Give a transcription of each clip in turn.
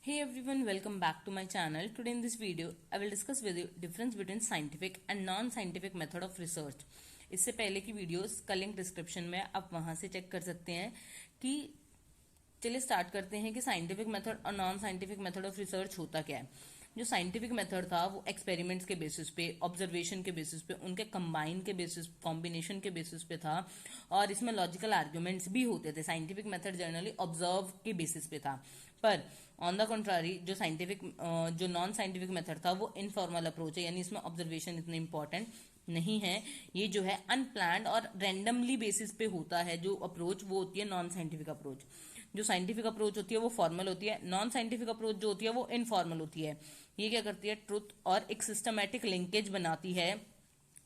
Hey everyone, welcome back to my channel. Today in this video, I will discuss with you difference between scientific and non-scientific method of research. इससे पहले की videos का link description में आप वहां से check कर सकते हैं कि चलिए स्टार्ट करते हैं कि साइंटिफिक मेथड और non scientific method of research होता क्या है। जो साइंटिफिक मेथड था वो एक्सपेरिमेंट्स के बेसिस पे, ऑब्जर्वेशन के बेसिस पे, उनके कंबाइन के बेसिस, कॉम्बिनेशन के बेसिस पे था और इसमें लॉजिकल आर्ग्यूमेंट्स भी होते थे। साइंटिफिक मेथड जनरली ऑब्जर्व के बेसिस पे था, पर ऑन द कंट्रारी जो नॉन साइंटिफिक मेथड था वो इनफॉर्मल अप्रोच है, यानी इसमें ऑब्जर्वेशन इतने इंपॉर्टेंट नहीं है। ये जो है अनप्लान्ड और रैंडमली बेसिस पे होता है जो अप्रोच, वो होती है नॉन साइंटिफिक अप्रोच। जो साइंटिफिक अप्रोच होती है वो फॉर्मल होती है, नॉन साइंटिफिक अप्रोच जो होती है वो इनफॉर्मल होती है। ये क्या करती है, ट्रुथ और एक सिस्टमैटिक लिंकेज बनाती है,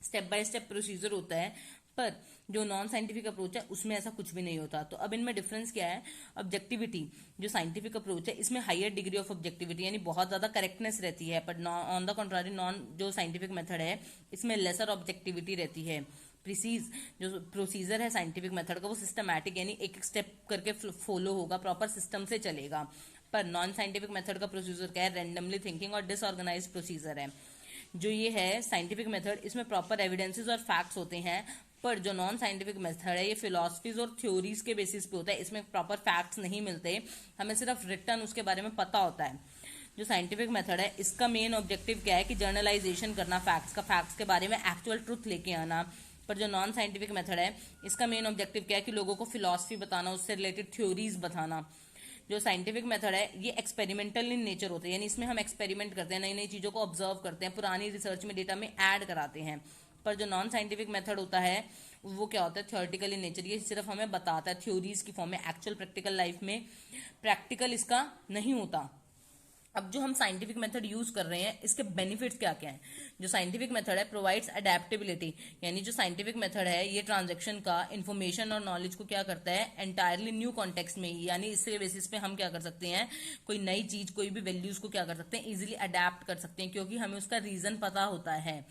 स्टेप बाय स्टेप प्रोसीजर होता है। पर जो नॉन साइंटिफिक अप्रोच है उसमें ऐसा कुछ भी नहीं होता। तो अब इनमें डिफरेंस क्या है? ऑब्जेक्टिविटी, जो साइंटिफिक अप्रोच है इसमें हायर डिग्री ऑफ ऑब्जेक्टिविटी यानी बहुत ज्यादा करेक्टनेस रहती है, पर ऑन द कंट्रारी नॉन जो साइंटिफिक मेथड है इसमें लेसर ऑब्जेक्टिविटी रहती है। प्रिसीज जो प्रोसीजर है साइंटिफिक मेथड का वो सिस्टमैटिक यानी एक एक स्टेप करके फॉलो होगा, प्रॉपर सिस्टम से चलेगा। पर नॉन साइंटिफिक मेथड का प्रोसीजर क्या है? रैंडमली थिंकिंग और डिसऑर्गेनाइज प्रोसीजर है। जो ये है साइंटिफिक मेथड, इसमें प्रॉपर एविडेंसेस और फैक्ट्स होते हैं, पर जो नॉन साइंटिफिक मेथड है ये फिलॉसफीज और थ्योरीज के बेसिस पे होता है। इसमें प्रॉपर फैक्ट्स नहीं मिलते, हमें सिर्फ रिटर्न उसके बारे में पता होता है। जो साइंटिफिक मेथड है इसका मेन ऑब्जेक्टिव क्या है कि जर्नलाइजेशन करना, फैक्ट्स के बारे में एक्चुअल ट्रुथ लेके आना। पर जो नॉन साइंटिफिक मेथड है इसका मेन ऑब्जेक्टिव क्या है कि लोगों को फिलॉसफी बताना, उससे रिलेटेड थ्योरीज बताना। जो साइंटिफिक मेथड है ये एक्सपेरिमेंटल इन नेचर होता है, यानी इसमें हम एक्सपेरिमेंट करते हैं, नई नई चीजों को ऑब्जर्व करते हैं, पुरानी रिसर्च में डेटा में ऐड कराते हैं। पर जो नॉन साइंटिफिक मेथड होता है वो क्या होता है? थ्योरेटिकल इन नेचर, ये सिर्फ हमें बताता है थ्योरीज की फॉर्म में, एक्चुअल प्रैक्टिकल लाइफ में प्रैक्टिकल इसका नहीं होता। अब जो हम साइंटिफिक मेथड यूज कर रहे हैं इसके बेनिफिट्स क्या क्या हैं? जो साइंटिफिक मेथड है प्रोवाइड्स अडेप्टेबिलिटी, यानी जो साइंटिफिक मेथड है ये ट्रांजैक्शन का इंफॉर्मेशन और नॉलेज को क्या करता है? एंटायरली न्यू कॉन्टेक्स्ट में ही, यानी इसके बेसिस पे हम क्या कर सकते हैं, कोई नई चीज, कोई भी वैल्यूज को क्या कर सकते हैं? इजिली अडेप्ट कर सकते हैं, क्योंकि हमें उसका रीजन पता होता है।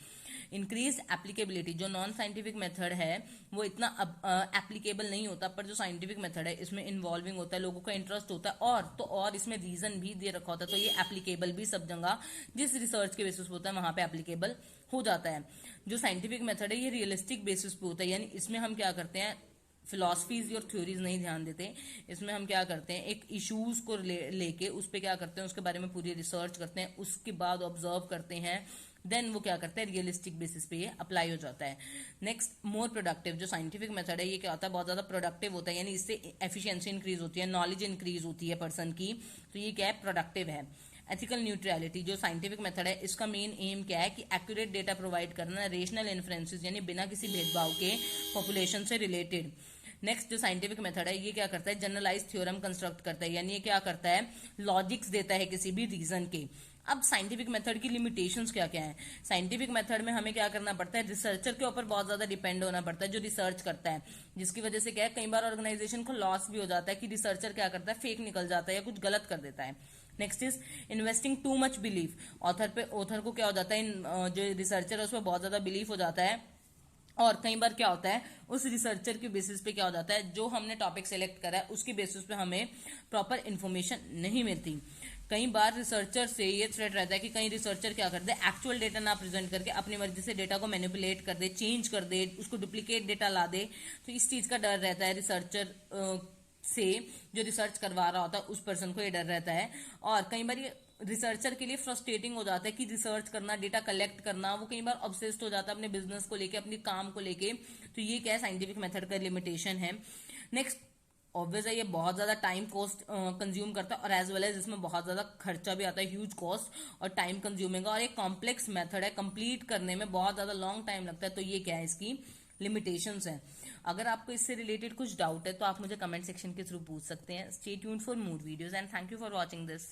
इंक्रीज एप्लीकेबिलिटी, जो नॉन साइंटिफिक मेथड है वो इतना एप्लीकेबल नहीं होता, पर जो साइंटिफिक मेथड है इसमें इन्वॉल्विंग होता है, लोगों का इंटरेस्ट होता है, और इसमें रीजन भी दे रखा होता है, तो ये एप्लीकेबल भी सब जगह जिस रिसर्च के बेसिस पे होता है वहां पे एप्लीकेबल हो जाता है। जो साइंटिफिक मेथड है ये रियलिस्टिक बेसिस पे होता है, यानी इसमें हम क्या करते हैं, फिलॉसफीज और थ्योरीज नहीं ध्यान देते। इसमें हम क्या करते हैं, एक इश्यूज को लेके उस पर क्या करते हैं, उसके बारे में पूरी रिसर्च करते हैं, उसके बाद ऑब्जर्व करते हैं, देन वो क्या करते हैं, रियलिस्टिक बेसिस पे ये अप्लाई हो जाता है। नेक्स्ट, मोर प्रोडक्टिव, जो साइंटिफिक मेथड है ये क्या होता है, बहुत ज्यादा प्रोडक्टिव होता है, यानी इससे एफिशिएंसी इंक्रीज होती है, नॉलेज इंक्रीज होती है पर्सन की, तो ये क्या है, प्रोडक्टिव है। एथिकल न्यूट्रलिटी, जो साइंटिफिक मेथड है इसका मेन एम क्या है कि एक्यूरेट डेटा प्रोवाइड करना, रेशनल इन्फ्लुएंसेस यानी बिना किसी भेदभाव के पॉपुलेशन से रिलेटेड। नेक्स्ट, जो साइंटिफिक मेथड है ये क्या करता है, जनरलाइज थ्योरम कंस्ट्रक्ट करता है, यानी ये क्या करता है, लॉजिक्स देता है किसी भी रीजन के। अब साइंटिफिक मेथड की लिमिटेशंस क्या क्या है? साइंटिफिक मेथड में हमें क्या करना पड़ता है, रिसर्चर के ऊपर बहुत ज्यादा डिपेंड होना पड़ता है जो रिसर्च करता है, जिसकी वजह से क्या है, कई बार ऑर्गेनाइजेशन को लॉस भी हो जाता है कि रिसर्चर क्या करता है, फेक निकल जाता है या कुछ गलत कर देता है। Next is investing too much belief, author को क्या हो जाता है, जो रिसर्चर है उसमें बहुत ज्यादा बिलीफ हो जाता है, और कई बार क्या होता है, उस रिसर्चर के बेसिस पे क्या हो जाता है, जो हमने टॉपिक सेलेक्ट करा है उसके बेसिस पे हमें प्रॉपर इन्फॉर्मेशन नहीं मिलती। कई बार रिसर्चर से ये थ्रेट रहता है कि कई रिसर्चर क्या करते हैं, एक्चुअल डेटा ना प्रेजेंट करके अपनी मर्जी से डेटा को मैनिपुलेट कर दे, चेंज कर दे, उसको डुप्लीकेट डेटा ला दे। तो इस चीज का डर रहता है रिसर्चर से, जो रिसर्च करवा रहा होता है उस पर्सन को ये डर रहता है। और कई बार ये रिसर्चर के लिए फ्रस्ट्रेटिंग हो जाता है कि रिसर्च करना, डेटा कलेक्ट करना, वो कई बार ऑब्सेस्ड हो जाता है अपने बिजनेस को लेके, अपने काम को लेके। तो ये क्या है, साइंटिफिक मेथड का लिमिटेशन है। नेक्स्ट, ऑब्वियस है ये बहुत ज्यादा टाइम कॉस्ट कंज्यूम करता है, और एज वेल एज इसमें बहुत ज्यादा खर्चा भी आता है, ह्यूज कॉस्ट और टाइम कंज्यूमिंग, और एक कॉम्प्लेक्स मेथड है, कंप्लीट करने में बहुत ज्यादा लॉन्ग टाइम लगता है। तो ये क्या है, इसकी लिमिटेशंस हैं। अगर आपको इससे रिलेटेड कुछ डाउट है तो आप मुझे कमेंट सेक्शन के थ्रू पूछ सकते हैं। Stay tuned for more videos and thank you for watching this.